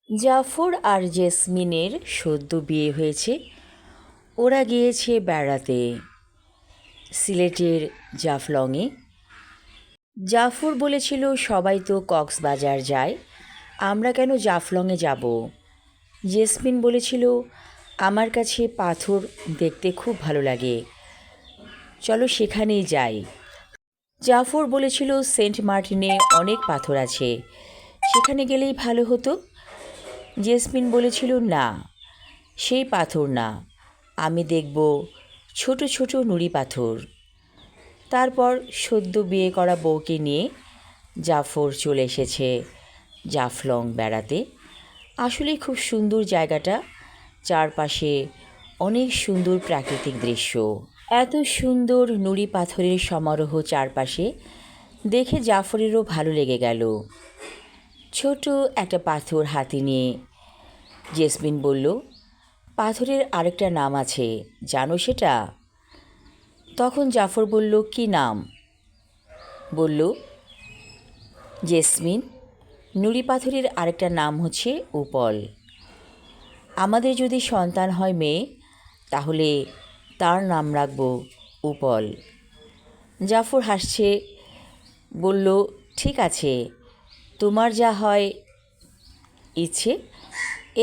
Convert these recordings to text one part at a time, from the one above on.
জাফর আর জেসমিনের সদ্য বিয়ে হয়েছে। ওরা গিয়েছে বেড়াতে সিলেটের জাফলংয়ে। জাফর বলেছিল সবাই তো কক্সবাজার যায়, আমরা কেন জাফলংয়ে যাব। জেসমিন বলেছিল আমার কাছে পাথর দেখতে খুব ভালো লাগে, চলো সেখানেই যাই। জাফর বলেছিল সেন্ট মার্টিনে অনেক পাথর আছে, সেখানে গেলেই ভালো হতো। জেসমিন বলেছিল না, সেই পাথর না, আমি দেখব ছোট ছোট নুড়ি পাথর। তারপর সদ্য বিয়ে করা বউকে নিয়ে জাফর চলে এসেছে জাফলং বেড়াতে। আসলেই খুব সুন্দর জায়গাটা, চারপাশে অনেক সুন্দর প্রাকৃতিক দৃশ্য, এত সুন্দর নুড়ি পাথরের সমারোহ চারপাশে, দেখে জাফরেরও ভালো লেগে গেল। ছোট একটা পাথর হাতে নিয়ে জেসমিন বলল, পাথরের আরেকটা নাম আছে, জানো সেটা? তখন জাফর বলল, কি নাম? বলল জেসমিন, নুড়ি পাথরের আরেকটা নাম হচ্ছে উপল। আমাদের যদি সন্তান হয় মেয়ে, তাহলে তার নাম রাখব উপল। জাফর হাসছে, বলল, ঠিক আছে, তোমার যা হয় ইচ্ছে,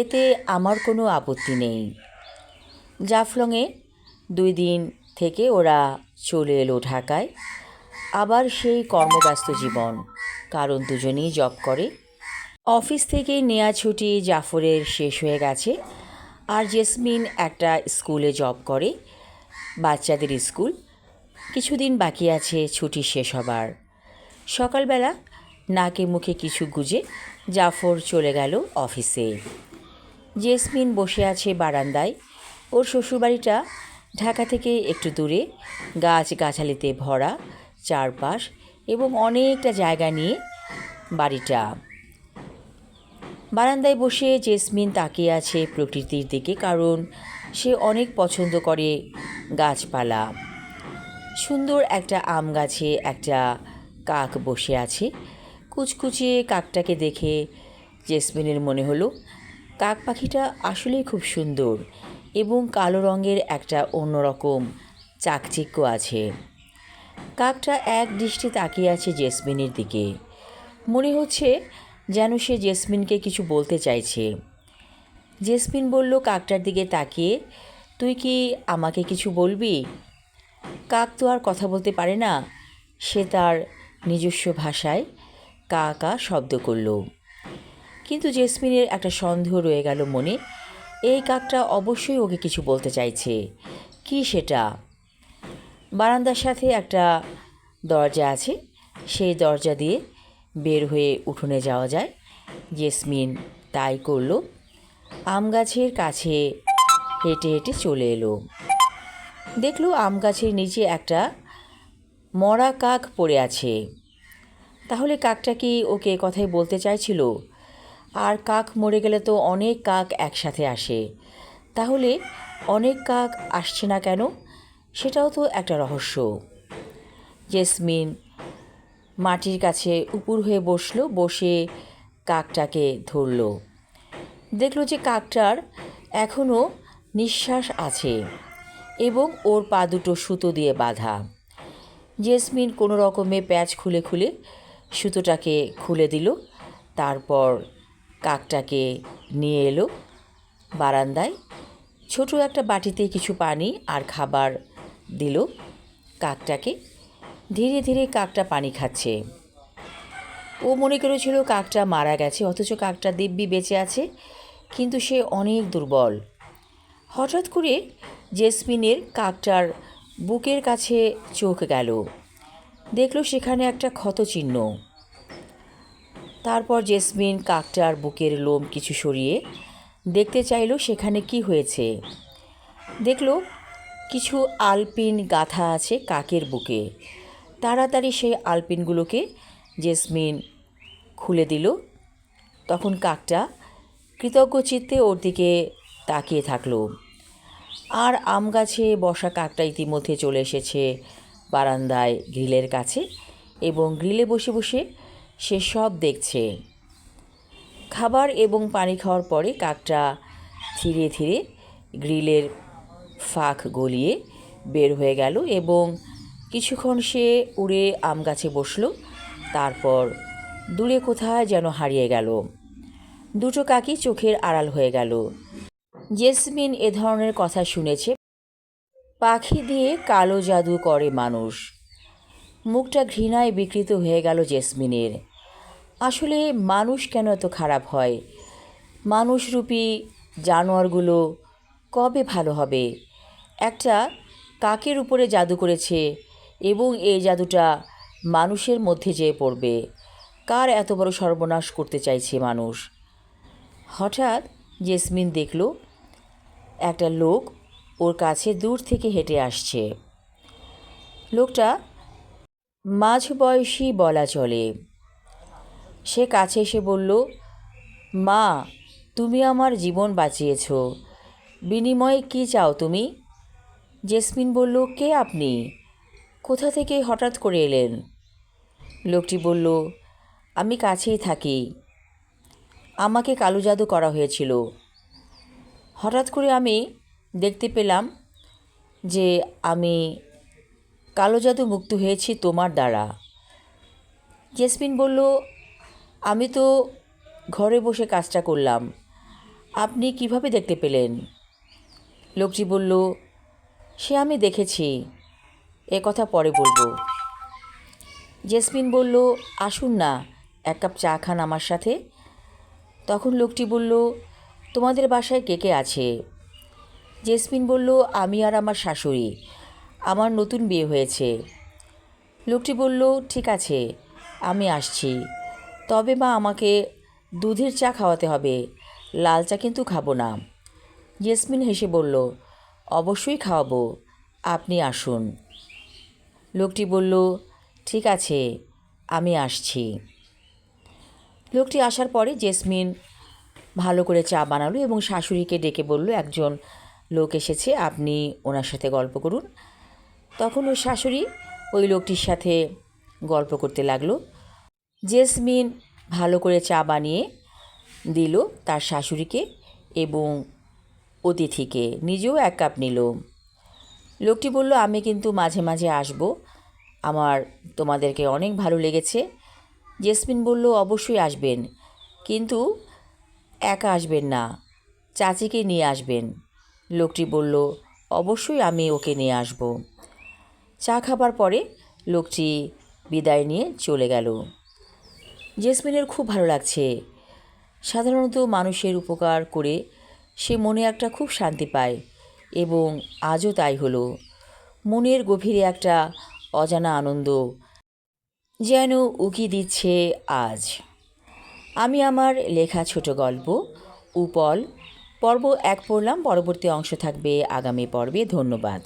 এতে আমার কোনো আপত্তি নেই। জাফলংয়ে 2 দিন থেকে ওরা চলে এলো ঢাকায়। আবার সেই কর্মব্যস্ত জীবন, কারণ দুজনেই জব করে। অফিস থেকে নেওয়া ছুটি জাফরের শেষ হয়ে গেছে, আর জেসমিন একটা স্কুলে জব করে, বাচ্চাদের স্কুল। কিছুদিন বাকি আছে ছুটি শেষ হবার। সকালবেলা নাকে মুখে কিছু গুজে জাফর চলে গেল অফিসে। জেসমিন বসে আছে বারান্দায়। ওর শ্বশুরবাড়িটা ঢাকা থেকে একটু দূরে, গাছগাছালিতে ভরা চারপাশ, এবং অনেকটা জায়গা নিয়ে বাড়িটা। বারান্দায় বসে জেসমিন তাকিয়ে আছে প্রকৃতির দিকে, কারণ সে অনেক পছন্দ করে গাছপালা। সুন্দর একটা আম গাছে একটা কাক বসে আছে। কুচকুচে কাকটাকে দেখে জেসমিনের মনে হলো কাক পাখিটা আসলেই খুব সুন্দর, এবং কালো রঙের একটা অন্যরকম চাকচিক্য আছে। কাকটা এক দৃষ্টি তাকিয়ে আছে জেসমিনের দিকে, মনে হচ্ছে যেন সে জেসমিনকে কিছু বলতে চাইছে। জেসমিন বলল কাকটার দিকে তাকিয়ে, তুই কি আমাকে কিছু বলবি? কাক তো আর কথা বলতে পারে না, সে তার নিজস্ব ভাষায় কা কা শব্দ করল। কিন্তু জেসমিনের একটা সন্দেহ রয়ে গেল মনে, এই কাকটা অবশ্যই ওকে কিছু বলতে চাইছে। কি সেটা? বারান্দার সাথে একটা দরজা আছে, সেই দরজা দিয়ে বের হয়ে উঠোনে যাওয়া যায়। জেসমিন তাই করল। আম গাছের কাছে হেঁটে হেঁটে চলে এলো। দেখলো আম গাছের নিচে একটা মরা কাক পড়ে আছে। তাহলে কাকটা কি ওকে কথাই বলতে চাইছিল? আর কাক মরে গেলে তো অনেক কাক একসাথে আসে, তাহলে অনেক কাক আসছে না কেন? সেটাও তো একটা রহস্য। জেসমিন মাটির কাছে উপুর হয়ে বসে কাকটাকে ধরল। দেখল যে কাকটার এখনও নিঃশ্বাস আছে, এবং ওর পা দুটো সুতো দিয়ে বাঁধা। জেসমিন কোনো রকমে প্যাচ খুলে খুলে সুতোটাকে খুলে দিল। তারপর কাকটাকে নিয়ে এলো বারান্দায়। ছোট একটা বাটিতে কিছু পানি আর খাবার দিল কাকটাকে। ধীরে ধীরে কাকটা পানি খাচ্ছে। ও মনে করেছিল কাকটা মারা গেছে, অথচ কাকটা দিব্যি বেঁচে আছে, কিন্তু সে অনেক দুর্বল। হঠাৎ করে জেসমিনের কাকটার বুকের কাছে চোখ গেল, দেখল সেখানে একটা ক্ষতচিহ্ন। তারপর জেসমিন কাকটার বুকের লোম কিছু সরিয়ে দেখতে চাইল সেখানে কি হয়েছে। দেখল কিছু আলপিন গাঁথা আছে কাকের বুকে। তাড়াতাড়ি সেই আলপিনগুলোকে জেসমিন খুলে দিল। তখন কাকটা কৃতজ্ঞ চিত্তে ওর দিকে তাকিয়ে থাকলো। আর আম গাছে বসা কাকটা ইতিমধ্যে চলে এসেছে বারান্দায় গ্রিলের কাছে, এবং গ্রিলে বসে বসে সে সব দেখছে। খাবার এবং পানি খাওয়ার পরে কাকটা ধীরে ধীরে গ্রিলের ফাঁক গলিয়ে বের হয়ে গেল এবং কিছুক্ষণ সে উড়ে আম গাছে বসলো। তারপর দূরে কোথায় যেন হারিয়ে গেল। দুটো কাকই চোখের আড়াল হয়ে গেল। জেসমিন এ ধরনের কথা শুনেছে। পাখি দিয়ে কালো জাদু করে মানুষ। মুখটা ঘৃণায় বিকৃত হয়ে গেল জেসমিনের। আসলে মানুষ কেন এত খারাপ হয়? মানুষরূপী জানোয়ারগুলো কবে ভালো হবে? একটা কাকের উপরে জাদু করেছে এবং এই জাদুটা মানুষের মধ্যে যেয়ে পড়বে। কার এত বড় সর্বনাশ করতে চাইছে মানুষ? হঠাৎ জেসমিন দেখল একটা লোক ওর কাছে দূর থেকে হেঁটে আসছে। লোকটা মাঝবয়সী বলা চলে। সে কাছে এসে বলল, মা, তুমি আমার জীবন বাঁচিয়েছ, বিনিময়ে কী চাও তুমি? জেসমিন বলল, কে আপনি? কোথা থেকে হঠাৎ করে এলেন? লোকটি বলল, আমি কাছেই থাকি, আমাকে কালো জাদু করা হয়েছিল। হঠাৎ করে আমি দেখতে পেলাম যে আমি কালো জাদু মুক্ত হয়েছি তোমার দ্বারা। জেসমিন বলল, আমি তো ঘরে বসে কাজটা করলাম, আপনি কিভাবে দেখতে পেলেন? লোকটি বলল, সে আমি দেখেছি, এ কথা পরে বলবো। জেসমিন বলল, আসুন না, এক কাপ চা খান আমার সাথে। তখন লোকটি বলল, তোমাদের বাসায় কে কে আছে? জেসমিন বলল, আমি আর আমার শাশুড়ি, আমার নতুন বিয়ে হয়েছে। লোকটি বলল, ঠিক আছে, আমি আসছি, তবে মা আমাকে দুধের চা খাওয়াতে হবে, লাল চা কিন্তু খাবো না। জেসমিন হেসে বলল, অবশ্যই খাওয়াবো, আপনি আসুন। লোকটি বলল, ঠিক আছে, আমি আসছি। লোকটি আসার পরে জেসমিন ভালো করে চা বানালো এবং শাশুড়িকে ডেকে বলল, একজন লোক এসেছে, আপনি ওনার সাথে গল্প করুন। তখন ওই শাশুড়ি ওই লোকটির সাথে গল্প করতে লাগলো। জেসমিন ভালো করে চা বানিয়ে দিল তার শাশুড়িকে এবং অতিথিকে, নিজেও এক কাপ নিল। লোকটি বলল, আমি কিন্তু মাঝে মাঝে আসব, আমার তোমাদেরকে অনেক ভালো লেগেছে। জেসমিন বলল, অবশ্যই আসবেন, কিন্তু একা আসবেন না, চাচিকে নিয়ে আসবেন। লোকটি বলল, অবশ্যই আমি ওকে নিয়ে আসব। চা খাবার পরে লোকটি বিদায় নিয়ে চলে গেল। জেসমিনের খুব ভালো লাগছে। সাধারণত মানুষের উপকার করে সে মনে একটা খুব শান্তি পায় এবং আজও তাই হলো। মনের গভীরে একটা অজানা আনন্দ যেন উকি দিচ্ছে আজ। আমি আমার লেখা ছোট গল্প উপল পর্ব 1 পড়লাম। পরবর্তী অংশ থাকবে আগামী পর্বে। ধন্যবাদ।